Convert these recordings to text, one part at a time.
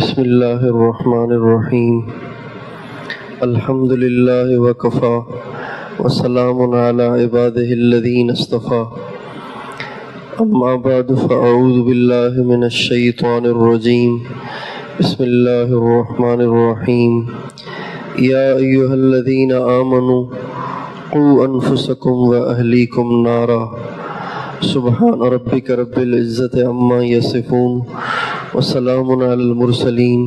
بسم اللہ الرحمن الرحیم الحمد للہ وکفا وسلام علی عبادہ الذین اصطفیٰ اما بعد فاعوذ باللہ من الشیطان الرجیم بسم اللہ الرحمن الرحیم یا ایہا الذین آمنوا قوا انفسکم واہلیکم نارا سبحان ربک رب العزت عما یصفون وسلام علی المرسلین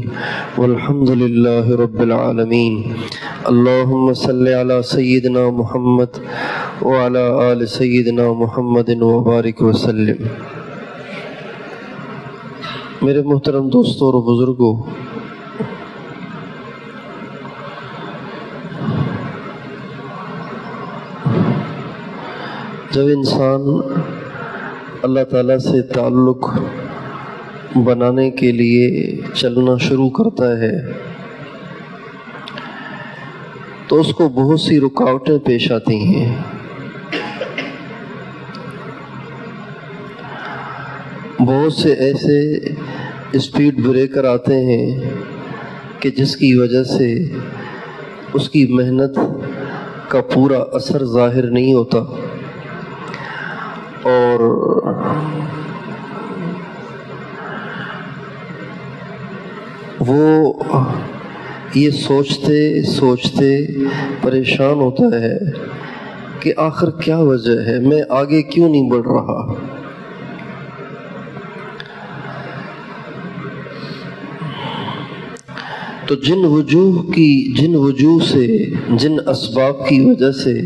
والحمد للہ رب العالمین اللہم صلی علی سیدنا محمد وعلی آل سیدنا محمد وبارک وسلم۔ میرے محترم دوستوں اور بزرگوں، جب انسان اللہ تعالیٰ سے تعلق بنانے کے لیے چلنا شروع کرتا ہے تو اس کو بہت سی رکاوٹیں پیش آتی ہیں۔ بہت سے ایسے اسپیڈ بریکر آتے ہیں کہ جس کی وجہ سے اس کی محنت کا پورا اثر ظاہر نہیں ہوتا، اور وہ یہ سوچتے پریشان ہوتا ہے کہ آخر کیا وجہ ہے، میں آگے کیوں نہیں بڑھ رہا۔ تو جن وجوہ سے، جن اسباب کی وجہ سے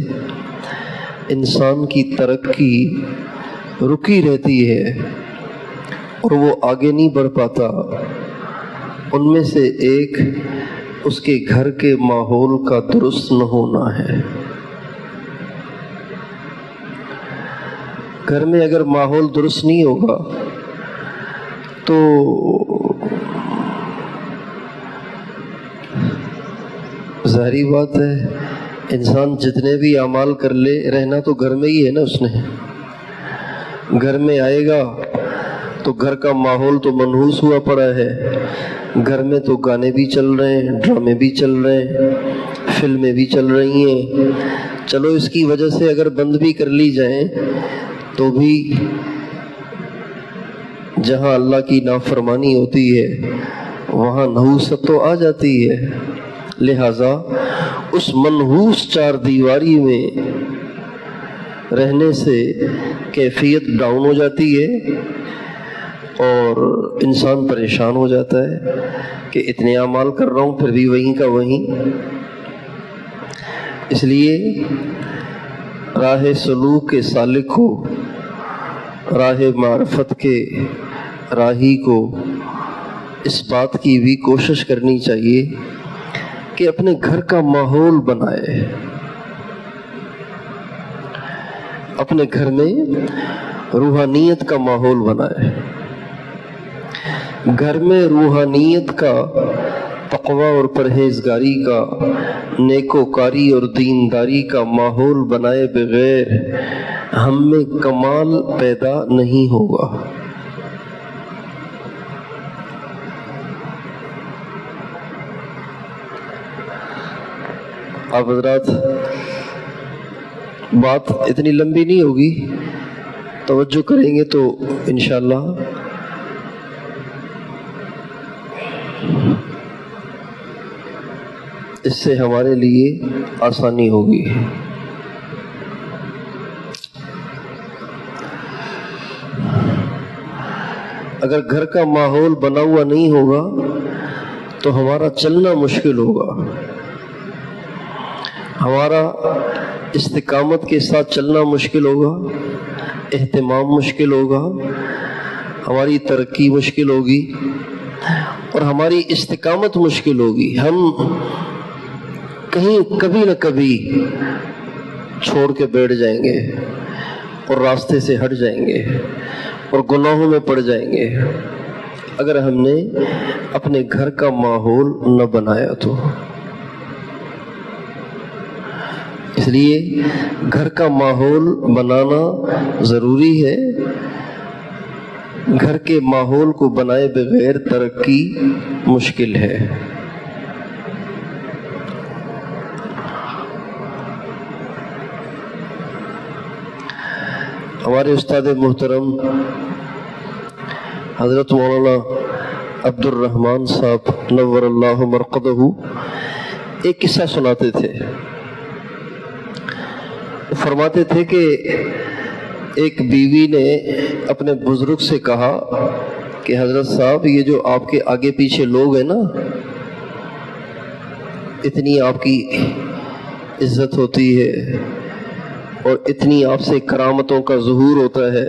انسان کی ترقی رکی رہتی ہے اور وہ آگے نہیں بڑھ پاتا، ان میں سے ایک اس کے گھر کے ماحول کا درست نہ ہونا ہے۔ گھر میں اگر ماحول درست نہیں ہوگا تو ظاہری بات ہے، انسان جتنے بھی اعمال کر لے، رہنا تو گھر میں ہی ہے نا۔ اس نے گھر میں آئے گا تو گھر کا ماحول تو منحوس ہوا پڑا ہے، گھر میں تو گانے بھی چل رہے ہیں، ڈرامے بھی چل رہے ہیں، فلمیں بھی چل رہی ہیں۔ چلو اس کی وجہ سے اگر بند بھی کر لی جائیں تو بھی جہاں اللہ کی نافرمانی ہوتی ہے وہاں نحوست تو آ جاتی ہے۔ لہٰذا اس منحوس چار دیواری میں رہنے سے کیفیت ڈاؤن ہو جاتی ہے اور انسان پریشان ہو جاتا ہے کہ اتنے اعمال کر رہا ہوں پھر بھی وہیں کا وہیں۔ اس لیے راہ سلوک کے سالک کو، راہ معرفت کے راہی کو اس بات کی بھی کوشش کرنی چاہیے کہ اپنے گھر کا ماحول بنائے، اپنے گھر میں روحانیت کا ماحول بنائے، گھر میں روحانیت کا، تقوی اور پرہیزگاری کا، نیکوکاری اور دینداری کا ماحول بنائے بغیر ہم میں کمال پیدا نہیں ہوگا۔ آپ حضرات، بات اتنی لمبی نہیں ہوگی، توجہ کریں گے تو انشاءاللہ اس سے ہمارے لیے آسانی ہوگی۔ اگر گھر کا ماحول بنا ہوا نہیں ہوگا تو ہمارا چلنا مشکل ہوگا، ہمارا استقامت کے ساتھ چلنا مشکل ہوگا، اہتمام مشکل ہوگا، ہماری ترقی مشکل ہوگی اور ہماری استقامت مشکل ہوگی۔ ہم کہیں کبھی نہ کبھی چھوڑ کے بیٹھ جائیں گے اور راستے سے ہٹ جائیں گے اور گناہوں میں پڑ جائیں گے اگر ہم نے اپنے گھر کا ماحول نہ بنایا تو۔ اس لیے گھر کا ماحول بنانا ضروری ہے، گھر کے ماحول کو بنائے بغیر ترقی مشکل ہے۔ ہمارے استاد محترم حضرت مولانا عبد الرحمن صاحب نور اللہ مرقدہ ایک قصہ سناتے تھے۔ فرماتے تھے کہ ایک بیوی نے اپنے بزرگ سے کہا کہ حضرت صاحب یہ جو آپ کے آگے پیچھے لوگ ہیں نا، اتنی آپ کی عزت ہوتی ہے اور اتنی آپ سے کرامتوں کا ظہور ہوتا ہے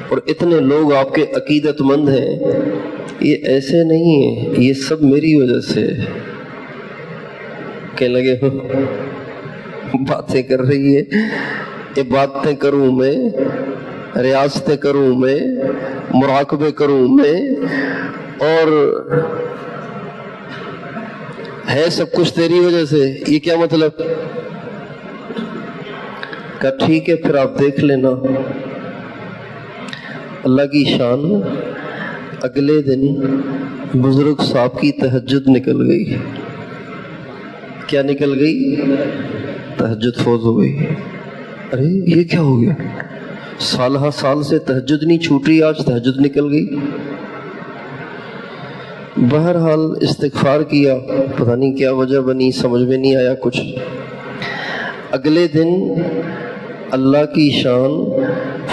اور اتنے لوگ آپ کے عقیدت مند ہیں، یہ ایسے نہیں ہے، یہ سب میری وجہ سے۔ کہنے لگے باتیں کر رہی ہے، یہ باتیں کروں میں، ریاستیں کروں میں، مراقبے کروں میں، اور ہے سب کچھ تیری وجہ سے، یہ کیا مطلب؟ کہا ٹھیک ہے پھر آپ دیکھ لینا۔ اللہ کی شان، اگلے دن بزرگ صاحب کی تہجد نکل گئی۔ کیا نکل گئی؟ تہجد فوت ہو گئی۔ ارے یہ کیا ہو گیا؟ سالہ سال سے تہجد نہیں چھوٹ رہی، آج تہجد نکل گئی۔ بہرحال استغفار کیا، پتہ نہیں کیا وجہ بنی، سمجھ میں نہیں آیا کچھ۔ اگلے دن اللہ کی شان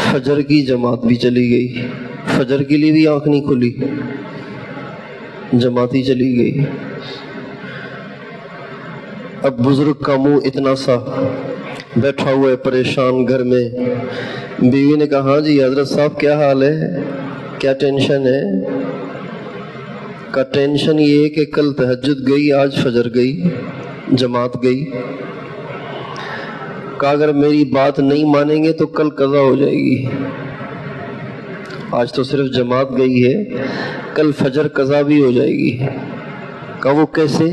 فجر کی جماعت بھی چلی گئی، فجر کے لیے بھی آنکھ نہیں کھلی، جماعت ہی چلی گئی۔ اب بزرگ کا منہ اتنا سا، بیٹھا ہوا ہے پریشان گھر میں۔ بیوی نے کہا ہاں جی حضرت صاحب کیا حال ہے، کیا ٹینشن ہے؟ کا ٹینشن یہ ہے کہ کل تہجد گئی، آج فجر گئی، جماعت گئی۔ کہا اگر میری بات نہیں مانیں گے تو کل قضا ہو جائے گی، آج تو صرف جماعت گئی ہے، کل فجر قضا بھی ہو جائے گی۔ کہا وہ کیسے؟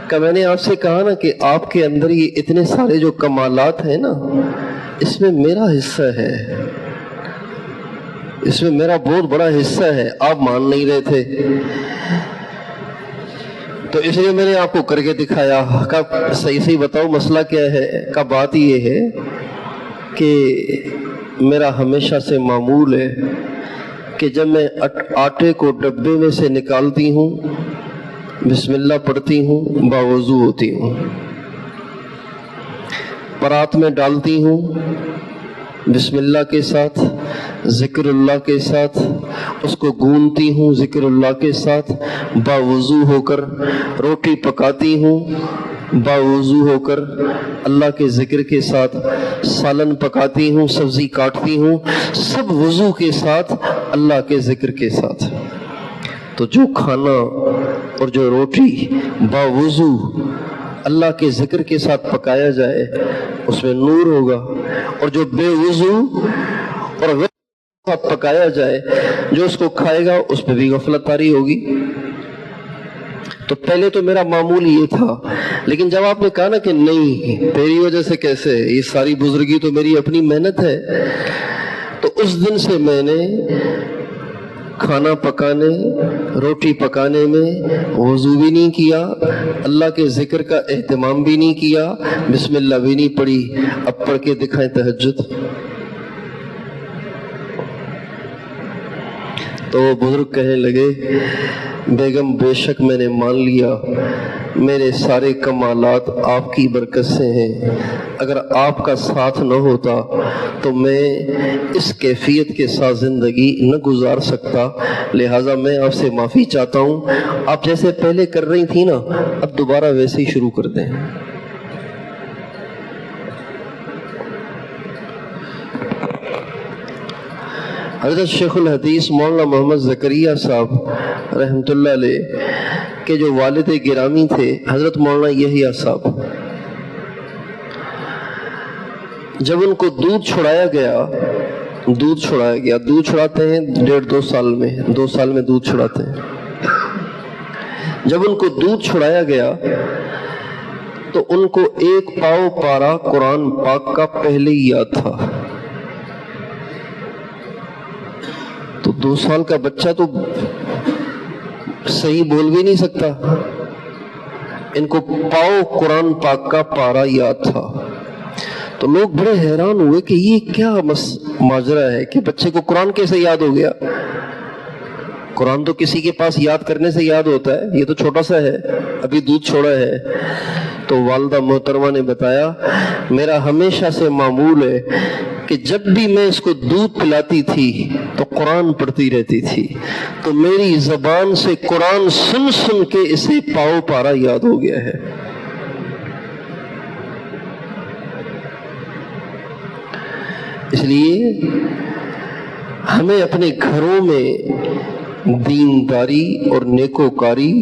کہ میں نے آپ سے کہا نا کہ آپ کے اندر یہ اتنے سارے جو کمالات ہیں نا، اس میں میرا حصہ ہے، اس میں میرا بہت بڑا حصہ ہے، آپ مان نہیں رہے تھے، تو اس لیے میں نے آپ کو کر کے دکھایا۔ کہا صحیح صحیح بتاؤ مسئلہ کیا ہے؟ کہا بات یہ ہے کہ میرا ہمیشہ سے معمول ہے کہ جب میں آٹے کو ڈبے میں سے نکالتی ہوں، بسم اللہ پڑھتی ہوں، باوضو ہوتی ہوں، پرات میں ڈالتی ہوں، بسم اللہ کے ساتھ، ذکر اللہ کے ساتھ، اس کو گونتی ہوں ذکر اللہ کے ساتھ، باوضو ہو کر روٹی پکاتی ہوں، باوضو ہو کر اللہ کے ذکر کے ساتھ، سالن پکاتی ہوں، سبزی کاٹتی ہوں، سب وضو کے ساتھ، اللہ کے ذکر کے ساتھ۔ تو جو کھانا اور جو روٹی باوضو اللہ کے ذکر کے ساتھ پکایا جائے اس میں نور ہوگا، اور جو بے وضو اور پکایا جائے جو اس کو کھائے گا اس پہ بھی غفلت طاری ہوگی۔ تو پہلے تو میرا معمول یہ تھا، لیکن جب آپ نے کہا نا کہ نہیں تیری وجہ سے کیسے، یہ ساری بزرگی تو میری اپنی محنت ہے، تو اس دن سے میں نے کھانا پکانے، روٹی پکانے میں وضو بھی نہیں کیا، اللہ کے ذکر کا اہتمام بھی نہیں کیا، بسم اللہ بھی نہیں پڑھی۔ اب پڑھ کے دکھائیں تہجد۔ تو وہ بزرگ کہنے لگے بیگم بے شک میں نے مان لیا، میرے سارے کمالات آپ کی برکت سے ہیں، اگر آپ کا ساتھ نہ ہوتا تو میں اس کیفیت کے ساتھ زندگی نہ گزار سکتا، لہٰذا میں آپ سے معافی چاہتا ہوں، آپ جیسے پہلے کر رہی تھی نا اب دوبارہ ویسے ہی شروع کر دیں۔ حضرت شیخ الحدیث مولانا محمد زکریا صاحب رحمۃ اللہ علیہ کے جو والد گرامی تھے حضرت مولانا یحییٰ صاحب، جب ان کو دودھ چھڑایا گیا، دودھ چھڑاتے ہیں 1.5-2 سال میں، 2 سال میں دودھ چھڑاتے ہیں۔ جب ان کو دودھ چھڑایا گیا تو ان کو 1 پاؤ پارا قرآن پاک کا پہلے ہی یاد تھا، 2 سال کا بچہ تو صحیح بول بھی نہیں سکتا، ان کو پاؤ قرآن پاک کا پارا یاد تھا۔ تو لوگ بڑے حیران ہوئے کہ یہ کیا ماجرا ہے کہ بچے کو قرآن کیسے یاد ہو گیا؟ قرآن تو کسی کے پاس یاد کرنے سے یاد ہوتا ہے، یہ تو چھوٹا سا ہے، ابھی دودھ چھوڑا ہے۔ تو والدہ محترمہ نے بتایا میرا ہمیشہ سے معمول ہے کہ جب بھی میں اس کو دودھ پلاتی تھی تو قرآن پڑھتی رہتی تھی، تو میری زبان سے قرآن سن سن کے اسے پاؤ پارا یاد ہو گیا ہے۔ اس لیے ہمیں اپنے گھروں میں دینداری اور نیکوکاری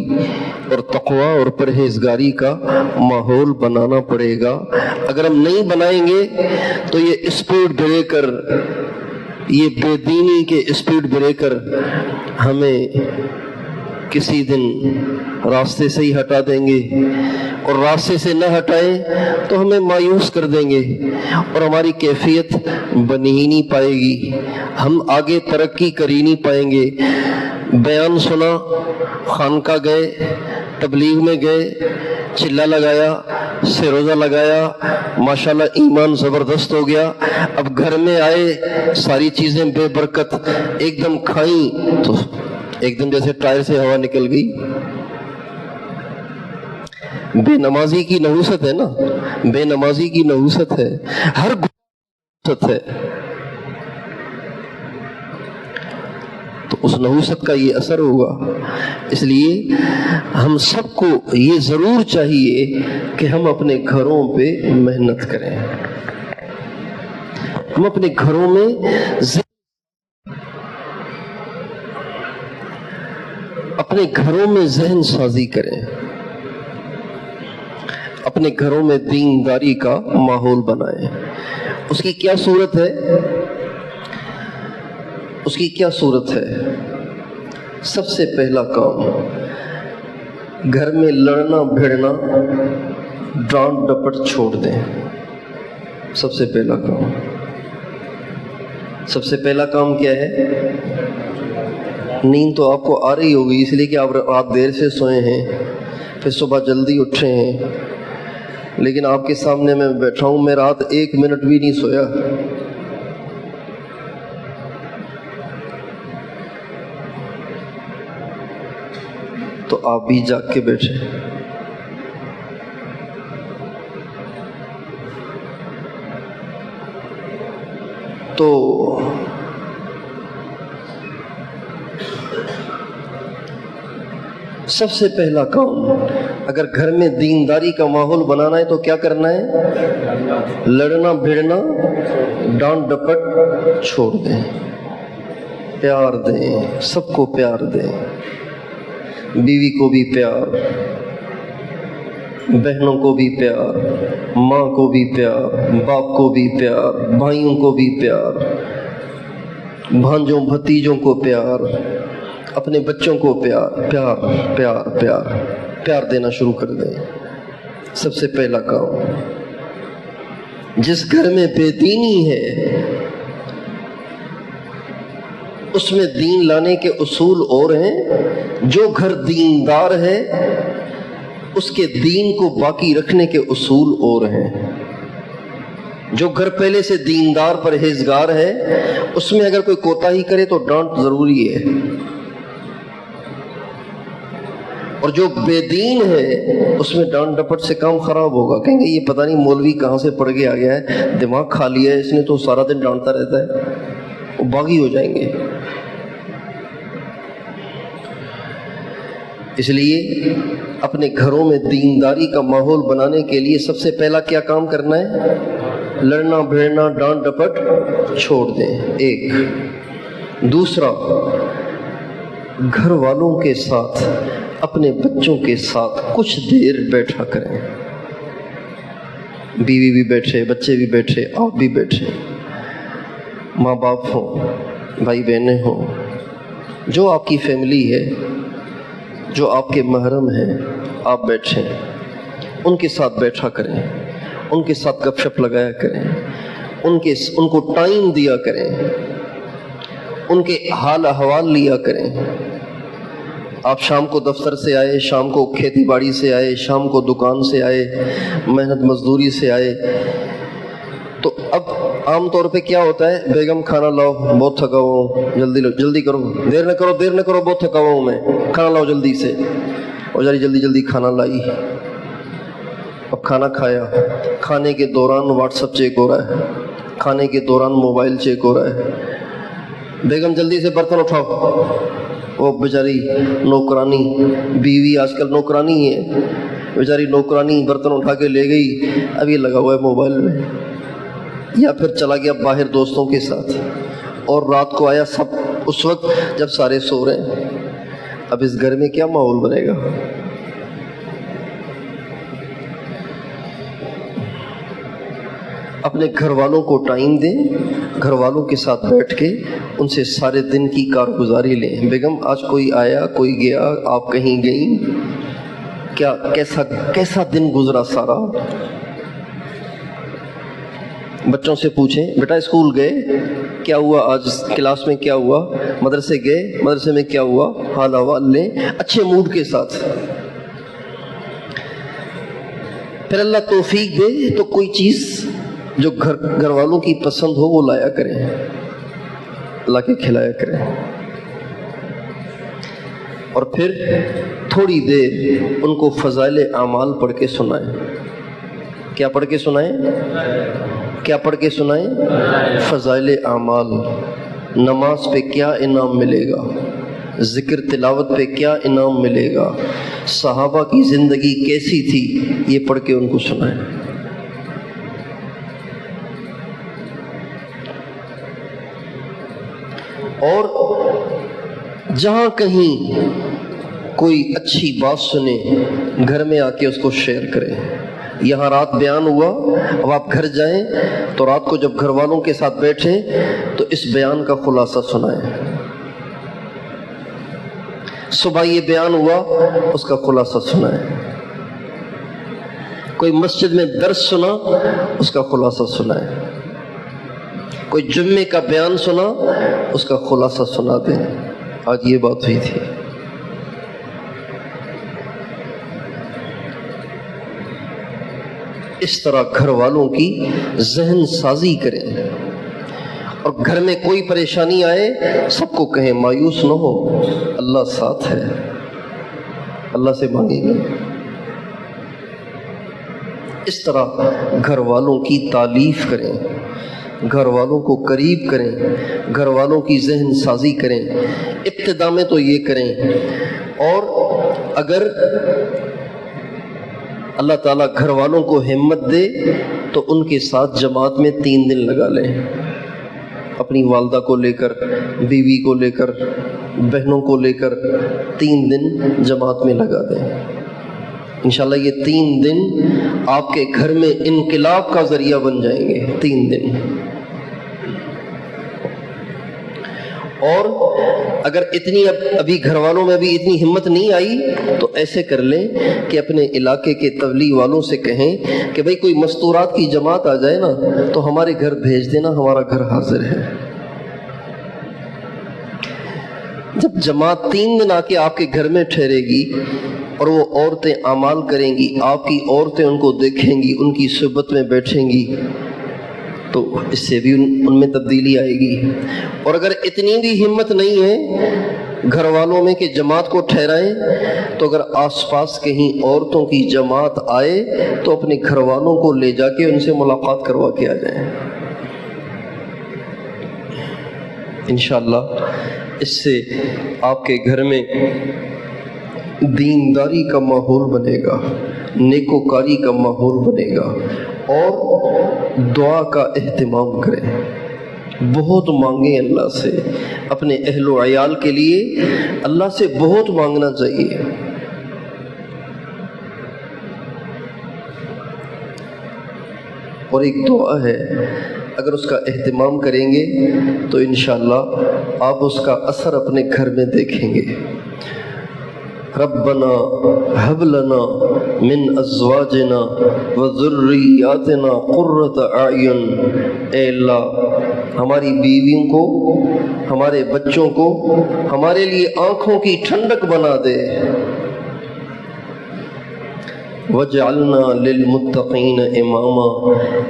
اور تقوی اور پرہیزگاری کا ماحول بنانا پڑے گا۔ اگر ہم نہیں بنائیں گے تو یہ اسپیڈ بریکر، یہ بے دینی کے اسپیڈ بریکر ہمیں کسی دن راستے سے ہی ہٹا دیں گے، اور راستے سے نہ ہٹائیں تو ہمیں مایوس کر دیں گے اور ہماری کیفیت بنی ہی نہیں پائے گی، ہم آگے ترقی کر ہی نہیں پائیں گے۔ بیان سنا، خانقاہ گئے، تبلیغ میں گئے، چلا لگایا، سروزہ لگایا، ماشاءاللہ ایمان زبردست ہو گیا، اب گھر میں آئے ساری چیزیں بے برکت، ایک دم کھائیں تو ایک دم جیسے ٹائر سے ہوا نکل گئی۔ بے نمازی کی نحوست ہے نا، بے نمازی کی نحوست ہے، ہر نحوست ہے، تو اس نحوست کا یہ اثر ہوگا۔ اس لیے ہم سب کو یہ ضرور چاہیے کہ ہم اپنے گھروں پہ محنت کریں، ہم اپنے گھروں میں ذہن سازی کریں، اپنے گھروں میں دینداری کا ماحول بنائیں۔ اس کی کیا صورت ہے؟ اس کی کیا صورت ہے؟ سب سے پہلا کام، گھر میں لڑنا بھیڑنا ڈانٹ ڈپٹ چھوڑ دیں۔ سب سے پہلا کام، سب سے پہلا کام کیا ہے؟ نیند تو آپ کو آ رہی ہوگی اس لیے کہ آپ دیر سے سوئے ہیں، پھر صبح جلدی اٹھے ہیں، لیکن آپ کے سامنے میں بیٹھا ہوں، میں رات 1 منٹ بھی نہیں سویا۔ تو آپ بھی جاگ کے بیٹھے۔ تو سب سے پہلا کام، اگر گھر میں دینداری کا ماحول بنانا ہے تو کیا کرنا ہے؟ لڑنا بھیڑنا ڈانٹ ڈپٹ چھوڑ دیں، پیار دیں، سب کو پیار دیں، بیوی کو بھی پیار، بہنوں کو بھی پیار، ماں کو بھی پیار، باپ کو بھی پیار، بھائیوں کو بھی پیار، بھانجوں بھتیجوں کو پیار، اپنے بچوں کو پیار پیار پیار پیار پیار دینا شروع کر دیں۔ سب سے پہلا کام، جس گھر میں بے دینی ہے اس میں دین لانے کے اصول اور ہیں، جو گھر دیندار ہے اس کے دین کو باقی رکھنے کے اصول اور ہیں۔ جو گھر پہلے سے دیندار پرہیزگار ہے اس میں اگر کوئی کوتاہی کرے تو ڈانٹ ضروری ہے، اور جو بے دین ہے اس میں ڈانٹ ڈپٹ سے کام خراب ہوگا، کہیں گے یہ پتہ نہیں مولوی کہاں سے پڑھ کے آ گیا ہے، دماغ کھا لیا ہے اس نے تو سارا دن ڈانٹتا رہتا ہے، وہ باغی ہو جائیں گے۔ اس لیے اپنے گھروں میں دینداری کا ماحول بنانے کے لیے سب سے پہلا کیا کام کرنا ہے؟ لڑنا بھیڑنا ڈانٹ ڈپٹ چھوڑ دیں، ایک۔ دوسرا، گھر والوں کے ساتھ، اپنے بچوں کے ساتھ کچھ دیر بیٹھا کریں، بیوی بھی بیٹھے، بچے بھی بیٹھے، آپ بھی بیٹھے، ماں باپ ہوں، بھائی بہنیں ہوں، جو آپ کی فیملی ہے، جو آپ کے محرم ہیں، آپ بیٹھیں، ان کے ساتھ بیٹھا کریں، ان کے ساتھ گپ شپ لگایا کریں، ان کو ٹائم دیا کریں، ان کے حال احوال لیا کریں۔ آپ شام کو دفتر سے آئے، شام کو کھیتی باڑی سے آئے، شام کو دکان سے آئے، محنت مزدوری سے آئے، تو اب عام طور پہ کیا ہوتا ہے، بیگم کھانا لاؤ، بہت تھکا ہوا ہوں، جلدی کرو، دیر نہ کرو، بہت تھکا ہوا ہوں میں، کھانا لاؤ جلدی سے۔ اور جلدی کھانا لائی، اب کھانا کھایا، کھانے کے دوران واٹس ایپ چیک ہو رہا ہے، کھانے کے دوران موبائل چیک ہو رہا ہے، بیگم جلدی سے برتن اٹھاؤ۔ وہ بیچاری نوکرانی، بیوی آج کل نوکرانی ہے، بیچاری نوکرانی برتن اٹھا کے لے گئی، اب یہ لگا ہوا ہے موبائل میں، یا پھر چلا گیا باہر دوستوں کے ساتھ، اور رات کو آیا سب اس وقت جب سارے سو رہے ہیں۔ اب اس گھر میں کیا ماحول بنے گا؟ اپنے گھر والوں کو ٹائم دیں، گھر والوں کے ساتھ بیٹھ کے ان سے سارے دن کی کارگزاری لیں۔ بیگم آج کوئی آیا، کوئی گیا، آپ کہیں گئیں، کیا کیسا دن گزرا سارا؟ بچوں سے پوچھیں، بیٹا اسکول گئے، کیا ہوا آج کلاس میں، کیا ہوا، مدرسے گئے، مدرسے میں کیا ہوا، حال احوال لیں اچھے موڈ کے ساتھ۔ پھر اللہ توفیق دے تو کوئی چیز جو گھر والوں کی پسند ہو وہ لایا کریں، لا کے کھلایا کریں، اور پھر تھوڑی دیر ان کو فضائل اعمال پڑھ کے سنائیں۔ کیا پڑھ کے سنائیں؟ کیا پڑھ کے سنائیں؟ فضائل اعمال۔ نماز پہ کیا انعام ملے گا، ذکر تلاوت پہ کیا انعام ملے گا، صحابہ کی زندگی کیسی تھی، یہ پڑھ کے ان کو سنائیں۔ اور جہاں کہیں کوئی اچھی بات سنے، گھر میں آ کے اس کو شیئر کریں۔ یہاں رات بیان ہوا، اب آپ گھر جائیں تو رات کو جب گھر والوں کے ساتھ بیٹھیں تو اس بیان کا خلاصہ سنائیں۔ صبح یہ بیان ہوا، اس کا خلاصہ سنائیں۔ کوئی مسجد میں درس سنا، اس کا خلاصہ سنائیں۔ کوئی جمعے کا بیان سنا، اس کا خلاصہ سنا دیں، آج یہ بات ہوئی تھی۔ اس طرح گھر والوں کی ذہن سازی کریں، اور گھر میں کوئی پریشانی آئے سب کو کہیں مایوس نہ ہو، اللہ ساتھ ہے، اللہ سے مانگیں گے۔ اس طرح گھر والوں کی تعریف کریں، گھر والوں کو قریب کریں، گھر والوں کی ذہن سازی کریں۔ ابتدا میں تو یہ کریں، اور اگر اللہ تعالیٰ گھر والوں کو ہمت دے تو ان کے ساتھ جماعت میں 3 دن لگا لیں، اپنی والدہ کو لے کر، بیوی کو لے کر، بہنوں کو لے کر 3 دن جماعت میں لگا دیں۔ انشاءاللہ یہ 3 دن آپ کے گھر میں انقلاب کا ذریعہ بن جائیں گے، 3 دن۔ اور اگر ابھی گھر والوں میں بھی اتنی ہمت نہیں آئی تو ایسے کر لیں کہ اپنے علاقے کے تبلیغ والوں سے کہیں کہ بھئی کوئی مستورات کی جماعت آ جائے نا تو ہمارے گھر بھیج دینا، ہمارا گھر حاضر ہے۔ جب جماعت 3 دن آ کے آپ کے گھر میں ٹھہرے گی اور وہ عورتیں اعمال کریں گی، آپ کی عورتیں ان کو دیکھیں گی، ان کی صحبت میں بیٹھیں گی، تو اس سے بھی ان میں تبدیلی آئے گی۔ اور اگر اتنی بھی ہمت نہیں ہے گھر والوں میں کہ جماعت کو ٹھہرائیں، تو اگر آس پاس کہیں عورتوں کی جماعت آئے تو اپنے گھر والوں کو لے جا کے ان سے ملاقات کروا کے آ جائیں۔ انشاءاللہ اس سے آپ کے گھر میں دینداری کا ماحول بنے گا، نیکوکاری کا ماحول بنے گا، اور دعا کا اہتمام کریں، بہت مانگیں اللہ سے، اپنے اہل و عیال کے لیے اللہ سے بہت مانگنا چاہیے۔ اور ایک دعا ہے، اگر اس کا اہتمام کریں گے تو انشاءاللہ آپ اس کا اثر اپنے گھر میں دیکھیں گے۔ ربنا هب لنا من ازواجنا وذریاتنا قرۃ اعین، اے اللہ ہماری بیویوں کو، ہمارے بچوں کو ہمارے لیے آنکھوں کی ٹھنڈک بنا دے۔ وَجْعَلْنَا لِلْمُتَّقِينَ إِمَامًا،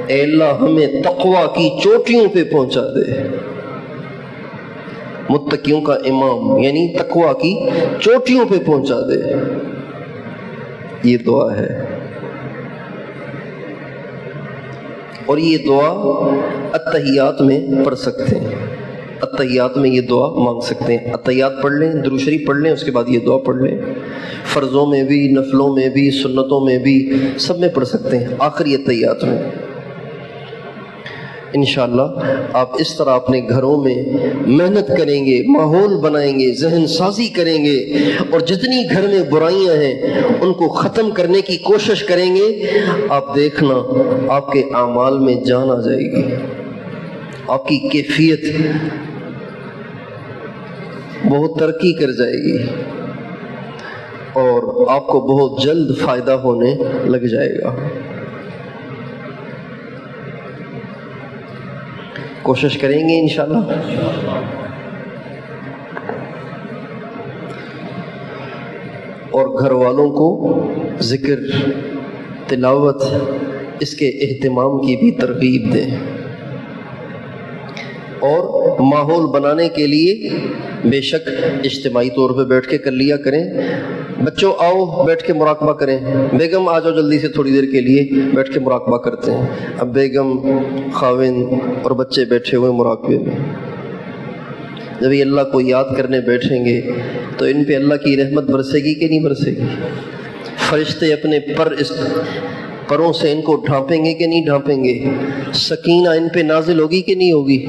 اے اللہ ہمیں تقوی کی چوٹیوں پہ پہنچا دے۔ متقیوں کا امام یعنی تقوی کی چوٹیوں پہ پہنچا دے، یہ دعا ہے۔ اور یہ دعا اتحیات میں پڑھ سکتے ہیں، اتحیات میں یہ دعا مانگ سکتے ہیں۔ اتحیات پڑھ لیں، درود شریف پڑھ لیں، اس کے بعد یہ دعا پڑھ لیں۔ فرضوں میں بھی، نفلوں میں بھی، سنتوں میں بھی، سب میں پڑھ سکتے ہیں، آخری اتحیات میں۔ انشاءاللہ آپ اس طرح اپنے گھروں میں محنت کریں گے، ماحول بنائیں گے، ذہن سازی کریں گے، اور جتنی گھر میں برائیاں ہیں ان کو ختم کرنے کی کوشش کریں گے، آپ دیکھنا آپ کے اعمال میں جان آ جائے گی، آپ کی کیفیت بہت ترقی کر جائے گی، اور آپ کو بہت جلد فائدہ ہونے لگ جائے گا۔ کوشش کریں گے انشاءاللہ۔ اور گھر والوں کو ذکر، تلاوت، اس کے اہتمام کی بھی ترغیب دیں، اور ماحول بنانے کے لیے بے شک اجتماعی طور پہ بیٹھ کے کر لیا کریں۔ بچوں آؤ بیٹھ کے مراقبہ کریں، بیگم آ جاؤ جلدی سے تھوڑی دیر کے لیے بیٹھ کے مراقبہ کرتے ہیں۔ اب بیگم، خاوند اور بچے بیٹھے ہوئے مراقبے میں، جب یہ اللہ کو یاد کرنے بیٹھیں گے تو ان پہ اللہ کی رحمت برسے گی کہ نہیں برسے گی؟ فرشتے اپنے پروں سے ان کو ڈھانپیں گے کہ نہیں ڈھانپیں گے؟ سکینہ ان پہ نازل ہوگی کہ نہیں ہوگی؟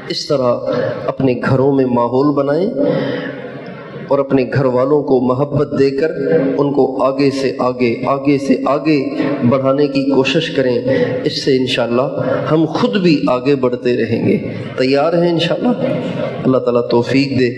اس طرح اپنے گھروں میں ماحول بنائیں، اور اپنے گھر والوں کو محبت دے کر ان کو آگے سے آگے بڑھانے کی کوشش کریں۔ اس سے انشاءاللہ ہم خود بھی آگے بڑھتے رہیں گے۔ تیار ہیں انشاءاللہ؟ اللہ تعالیٰ توفیق دے۔